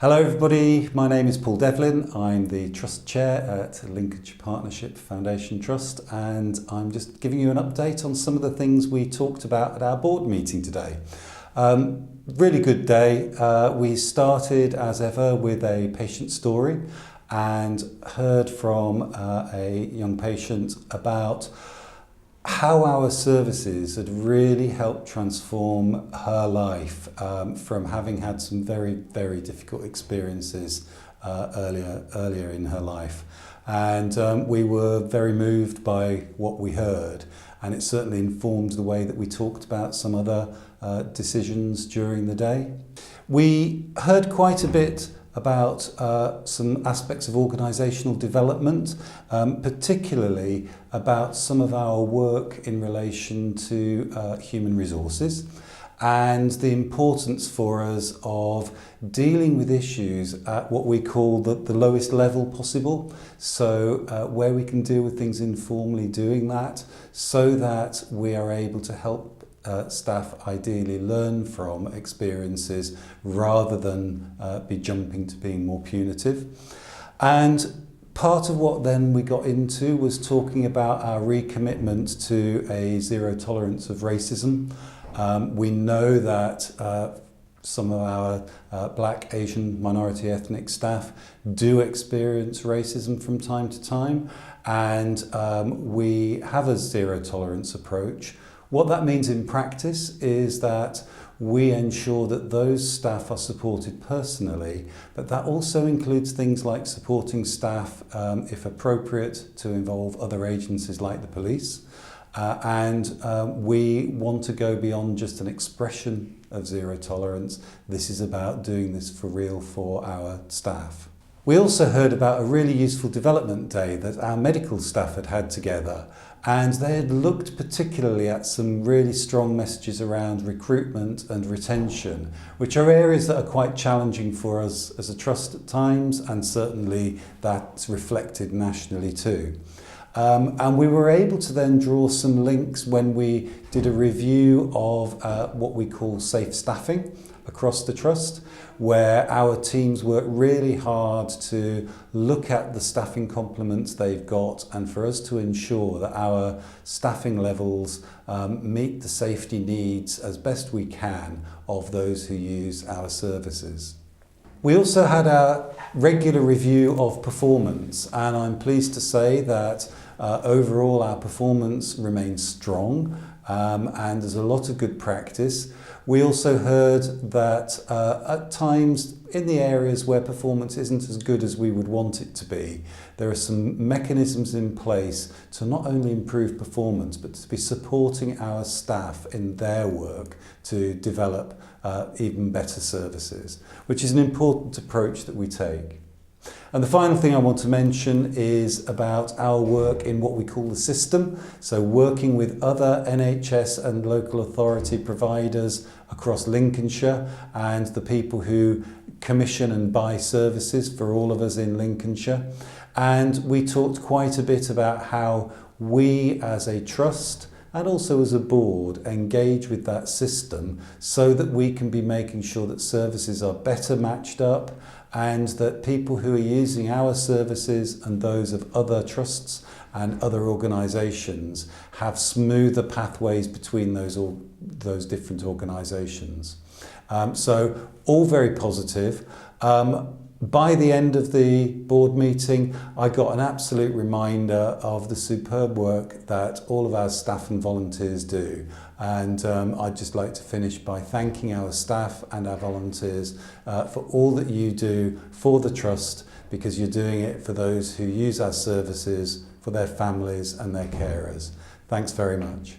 Hello everybody, my name is Paul Devlin. I'm the Trust Chair at Lincolnshire Partnership Foundation Trust, and I'm just giving you an update on some of the things we talked about at our board meeting today. Really good day. We started as ever with a patient story and heard from a young patient about how our services had really helped transform her life from having had some very, very difficult experiences earlier in her life. And we were very moved by what we heard, and it certainly informed the way that we talked about some other decisions during the day. We heard quite a bit about some aspects of organisational development, particularly about some of our work in relation to human resources and the importance for us of dealing with issues at what we call the lowest level possible. So where we can deal with things informally, doing that so that we are able to help staff ideally learn from experiences rather than be jumping to being more punitive. And part of what then we got into was talking about our recommitment to a zero tolerance of racism. We know that some of our Black, Asian, minority ethnic staff do experience racism from time to time, and we have a zero tolerance approach. What that means in practice is that we ensure that those staff are supported personally, but that also includes things like supporting staff, if appropriate, to involve other agencies like the police. And we want to go beyond just an expression of zero tolerance. This is about doing this for real for our staff. We also heard about a really useful development day that our medical staff had had together, and they had looked particularly at some really strong messages around recruitment and retention, which are areas that are quite challenging for us as a trust at times, and certainly that's reflected nationally too. And we were able to then draw some links when we did a review of what we call safe staffing across the trust, where our teams work really hard to look at the staffing complements they've got and for us to ensure that our staffing levels meet the safety needs as best we can of those who use our services. We also had a regular review of performance, and I'm pleased to say that overall our performance remains strong, and there's a lot of good practice. We also heard that at times in the areas where performance isn't as good as we would want it to be, there are some mechanisms in place to not only improve performance but to be supporting our staff in their work to develop even better services, which is an important approach that we take. And the final thing I want to mention is about our work in what we call the system, so working with other NHS and local authority providers across Lincolnshire and the people who commission and buy services for all of us in Lincolnshire. And we talked quite a bit about how we as a trust and also as a board engage with that system so that we can be making sure that services are better matched up and that people who are using our services and those of other trusts and other organisations have smoother pathways between those different organisations. So all very positive. By the end of the board meeting, I got an absolute reminder of the superb work that all of our staff and volunteers do. And I'd just like to finish by thanking our staff and our volunteers for all that you do for the Trust, because you're doing it for those who use our services, for their families and their carers. Thanks very much.